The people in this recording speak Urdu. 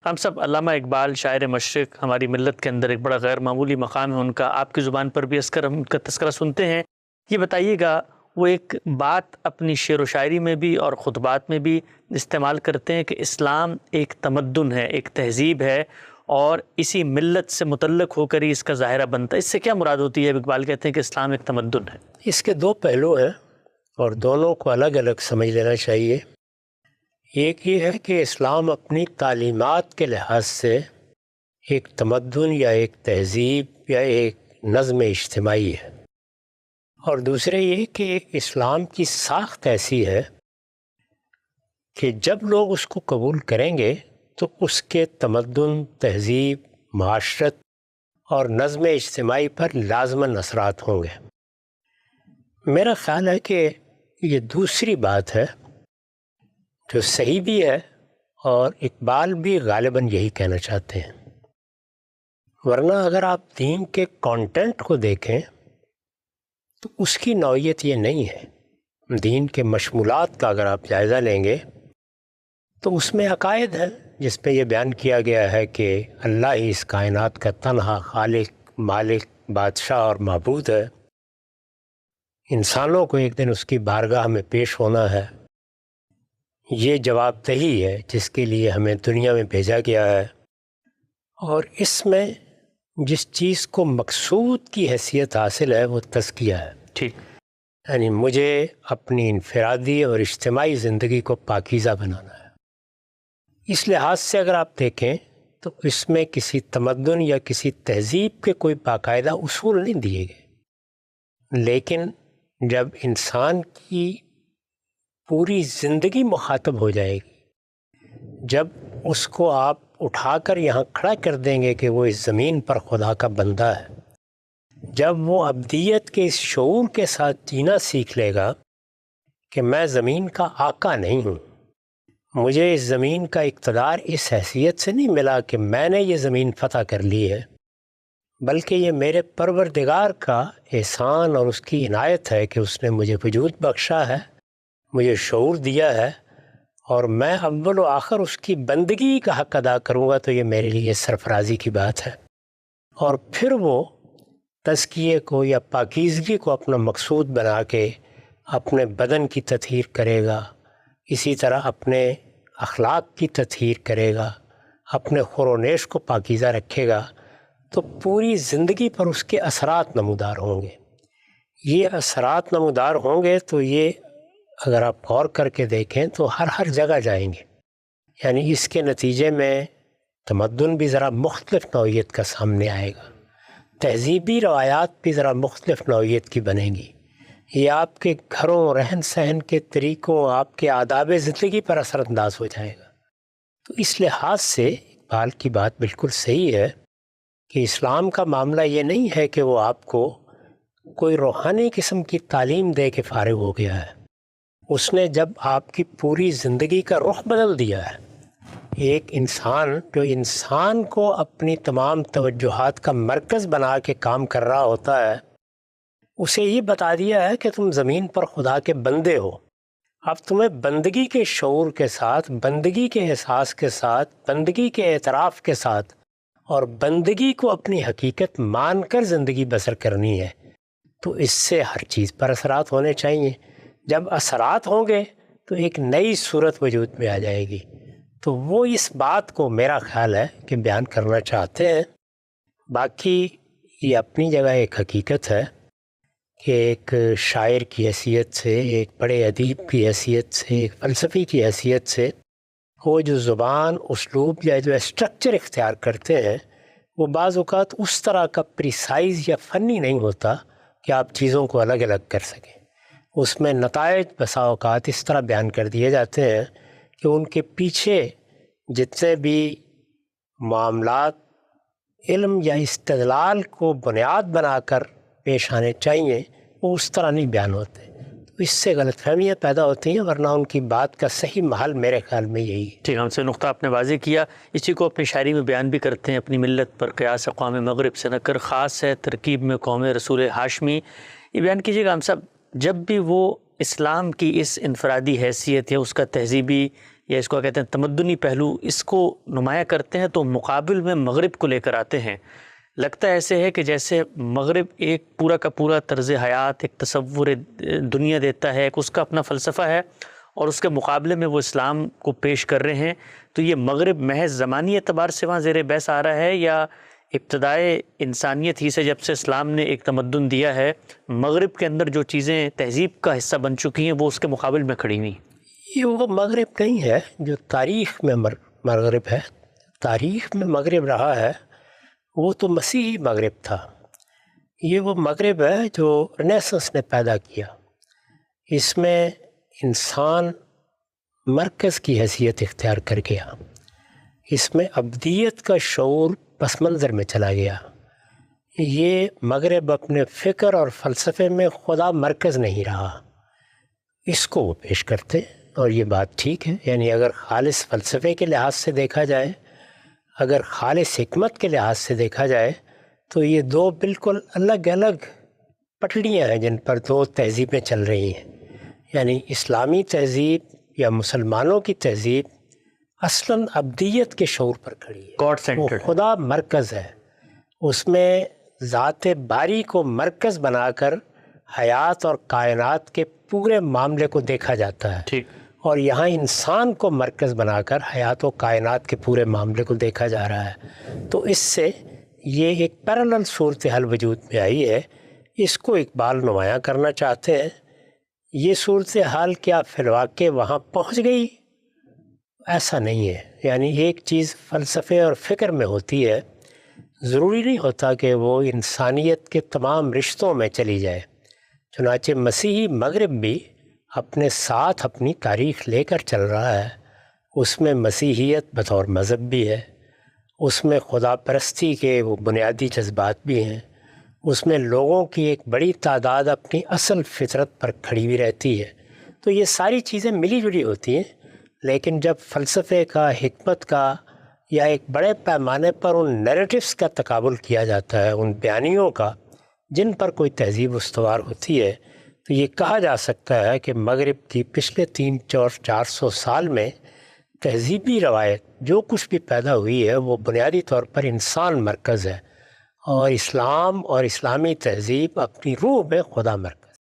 ہم سب علامہ اقبال شاعر مشرق، ہماری ملت کے اندر ایک بڑا غیر معمولی مقام ہے ان کا، آپ کی زبان پر بھی اذکر ہم ان کا تذکرہ سنتے ہیں۔ یہ بتائیے گا، وہ ایک بات اپنی شعر و شاعری میں بھی اور خطبات میں بھی استعمال کرتے ہیں کہ اسلام ایک تمدن ہے، ایک تہذیب ہے، اور اسی ملت سے متعلق ہو کر ہی اس کا ظاہرہ بنتا ہے۔ اس سے کیا مراد ہوتی ہے؟ اقبال کہتے ہیں کہ اسلام ایک تمدن ہے۔ اس کے دو پہلو ہیں اور دونوں کو الگ الگ سمجھ لینا چاہیے۔ ایک یہ ہے کہ اسلام اپنی تعلیمات کے لحاظ سے ایک تمدن یا ایک تہذیب یا ایک نظم اجتماعی ہے، اور دوسرے یہ کہ اسلام کی ساخت ایسی ہے کہ جب لوگ اس کو قبول کریں گے تو اس کے تمدن، تہذیب، معاشرت اور نظم اجتماعی پر لازماً اثرات ہوں گے۔ میرا خیال ہے کہ یہ دوسری بات ہے جو صحیح بھی ہے، اور اقبال بھی غالباً یہی کہنا چاہتے ہیں۔ ورنہ اگر آپ دین کے کانٹینٹ کو دیکھیں تو اس کی نوعیت یہ نہیں ہے۔ دین کے مشمولات کا اگر آپ جائزہ لیں گے تو اس میں عقائد ہیں جس پہ یہ بیان کیا گیا ہے کہ اللہ ہی اس کائنات کا تنہا خالق، مالک، بادشاہ اور معبود ہے۔ انسانوں کو ایک دن اس کی بارگاہ میں پیش ہونا ہے۔ یہ جواب دہی ہے جس کے لیے ہمیں دنیا میں بھیجا گیا ہے، اور اس میں جس چیز کو مقصود کی حیثیت حاصل ہے وہ تزکیہ ہے۔ ٹھیک، یعنی مجھے اپنی انفرادی اور اجتماعی زندگی کو پاکیزہ بنانا ہے۔ اس لحاظ سے اگر آپ دیکھیں تو اس میں کسی تمدن یا کسی تہذیب کے کوئی باقاعدہ اصول نہیں دیے گئے، لیکن جب انسان کی پوری زندگی مخاطب ہو جائے گی، جب اس کو آپ اٹھا کر یہاں کھڑا کر دیں گے کہ وہ اس زمین پر خدا کا بندہ ہے، جب وہ ابدیت کے اس شعور کے ساتھ جینا سیکھ لے گا کہ میں زمین کا آقا نہیں ہوں، مجھے اس زمین کا اقتدار اس حیثیت سے نہیں ملا کہ میں نے یہ زمین فتح کر لی ہے، بلکہ یہ میرے پروردگار کا احسان اور اس کی عنایت ہے کہ اس نے مجھے وجود بخشا ہے، مجھے شعور دیا ہے، اور میں اول و آخر اس کی بندگی کا حق ادا کروں گا، تو یہ میرے لیے سرفرازی کی بات ہے۔ اور پھر وہ تزکیے کو یا پاکیزگی کو اپنا مقصود بنا کے اپنے بدن کی تطہیر کرے گا، اسی طرح اپنے اخلاق کی تطہیر کرے گا، اپنے خور و نیش کو پاکیزہ رکھے گا، تو پوری زندگی پر اس کے اثرات نمودار ہوں گے۔ یہ اثرات نمودار ہوں گے تو یہ اگر آپ غور کر کے دیکھیں تو ہر جگہ جائیں گے۔ یعنی اس کے نتیجے میں تمدن بھی ذرا مختلف نوعیت کا سامنے آئے گا، تہذیبی روایات بھی ذرا مختلف نوعیت کی بنیں گی، یہ آپ کے گھروں، رہن سہن کے طریقوں، آپ کے آداب زندگی پر اثر انداز ہو جائے گا۔ تو اس لحاظ سے اقبال کی بات بالکل صحیح ہے کہ اسلام کا معاملہ یہ نہیں ہے کہ وہ آپ کو کوئی روحانی قسم کی تعلیم دے کے فارغ ہو گیا ہے۔ اس نے جب آپ کی پوری زندگی کا رخ بدل دیا ہے، ایک انسان جو انسان کو اپنی تمام توجہات کا مرکز بنا کے کام کر رہا ہوتا ہے، اسے یہ بتا دیا ہے کہ تم زمین پر خدا کے بندے ہو۔ اب تمہیں بندگی کے شعور کے ساتھ، بندگی کے احساس کے ساتھ، بندگی کے اعتراف کے ساتھ اور بندگی کو اپنی حقیقت مان کر زندگی بسر کرنی ہے۔ تو اس سے ہر چیز پر اثرات ہونے چاہیے۔ جب اثرات ہوں گے تو ایک نئی صورت وجود میں آ جائے گی۔ تو وہ اس بات کو میرا خیال ہے کہ بیان کرنا چاہتے ہیں۔ باقی یہ اپنی جگہ ایک حقیقت ہے کہ ایک شاعر کی حیثیت سے، ایک بڑے ادیب کی حیثیت سے، ایک فلسفی کی حیثیت سے، وہ جو زبان، اسلوب یا جو اسٹرکچر اختیار کرتے ہیں وہ بعض اوقات اس طرح کا پریسائز یا فنی نہیں ہوتا کہ آپ چیزوں کو الگ الگ کر سکیں۔ اس میں نتائج بسا اوقات اس طرح بیان کر دیے جاتے ہیں کہ ان کے پیچھے جتنے بھی معاملات علم یا استدلال کو بنیاد بنا کر پیش آنے چاہیے وہ اس طرح نہیں بیان ہوتے، تو اس سے غلط فہمیاں پیدا ہوتی ہیں، ورنہ ان کی بات کا صحیح محل میرے خیال میں یہی ہے۔ ٹھیک، ہم سے نقطہ آپ نے واضح کیا۔ اسی کو اپنی شاعری میں بیان بھی کرتے ہیں، اپنی ملت پر قیاس اقوام مغرب سے نہ کر، خاص ہے ترکیب میں قوم رسول ہاشمی۔ یہ بیان کیجیے گا ہم سب، جب بھی وہ اسلام کی اس انفرادی حیثیت یا اس کا تہذیبی یا اس کو کہتے ہیں تمدنی پہلو، اس کو نمایاں کرتے ہیں تو مقابل میں مغرب کو لے کر آتے ہیں. لگتا ایسے ہے کہ جیسے مغرب ایک پورا کا پورا طرز حیات، ایک تصور دنیا دیتا ہے، ایک اس کا اپنا فلسفہ ہے، اور اس کے مقابلے میں وہ اسلام کو پیش کر رہے ہیں. تو یہ مغرب محض زمانی اعتبار سے وہاں زیر بحث آ رہا ہے، یا ابتدائے انسانیت ہی سے جب سے اسلام نے ایک تمدن دیا ہے، مغرب کے اندر جو چیزیں تہذیب کا حصہ بن چکی ہیں وہ اس کے مقابل میں کھڑی ہوئی؟ یہ وہ مغرب نہیں ہے جو تاریخ میں مغرب ہے. تاریخ میں مغرب رہا ہے وہ تو مسیحی مغرب تھا. یہ وہ مغرب ہے جو رنیسنس نے پیدا کیا. اس میں انسان مرکز کی حیثیت اختیار کر گیا. اس میں ابدیت کا شعور پس منظر میں چلا گیا. یہ مغرب اپنے فکر اور فلسفے میں خدا مرکز نہیں رہا. اس کو وہ پیش کرتے، اور یہ بات ٹھیک ہے. یعنی اگر خالص فلسفے کے لحاظ سے دیکھا جائے، اگر خالص حکمت کے لحاظ سے دیکھا جائے، تو یہ دو بالکل الگ الگ پٹڑیاں ہیں جن پر دو تہذیبیں چل رہی ہیں. یعنی اسلامی تہذیب یا مسلمانوں کی تہذیب اصلاً ابدیت کے شعور پر کھڑی ہے، گاڈ وہ سینٹرڈ. خدا مرکز ہے. اس میں ذات باری کو مرکز بنا کر حیات اور کائنات کے پورے معاملے کو دیکھا جاتا ہے، ٹھیک. اور یہاں انسان کو مرکز بنا کر حیات و کائنات کے پورے معاملے کو دیکھا جا رہا ہے. تو اس سے یہ ایک پیرالل صورتحال وجود میں آئی ہے. اس کو اقبال نمایاں کرنا چاہتے ہیں. یہ صورتحال کیا فی الواقع وہاں پہنچ گئی؟ ایسا نہیں ہے. یعنی ایک چیز فلسفے اور فکر میں ہوتی ہے، ضروری نہیں ہوتا کہ وہ انسانیت کے تمام رشتوں میں چلی جائے. چنانچہ مسیحی مغرب بھی اپنے ساتھ اپنی تاریخ لے کر چل رہا ہے. اس میں مسیحیت بطور مذہب بھی ہے، اس میں خدا پرستی کے وہ بنیادی جذبات بھی ہیں، اس میں لوگوں کی ایک بڑی تعداد اپنی اصل فطرت پر کھڑی ہوئی رہتی ہے. تو یہ ساری چیزیں ملی جلی ہوتی ہیں. لیکن جب فلسفے کا، حکمت کا، یا ایک بڑے پیمانے پر ان نیریٹوز کا تقابل کیا جاتا ہے، ان بیانیوں کا جن پر کوئی تہذیب استوار ہوتی ہے، تو یہ کہا جا سکتا ہے کہ مغرب کی پچھلے 300-400 سال میں تہذیبی روایت جو کچھ بھی پیدا ہوئی ہے وہ بنیادی طور پر انسان مرکز ہے، اور اسلام اور اسلامی تہذیب اپنی روح میں خدا مرکز.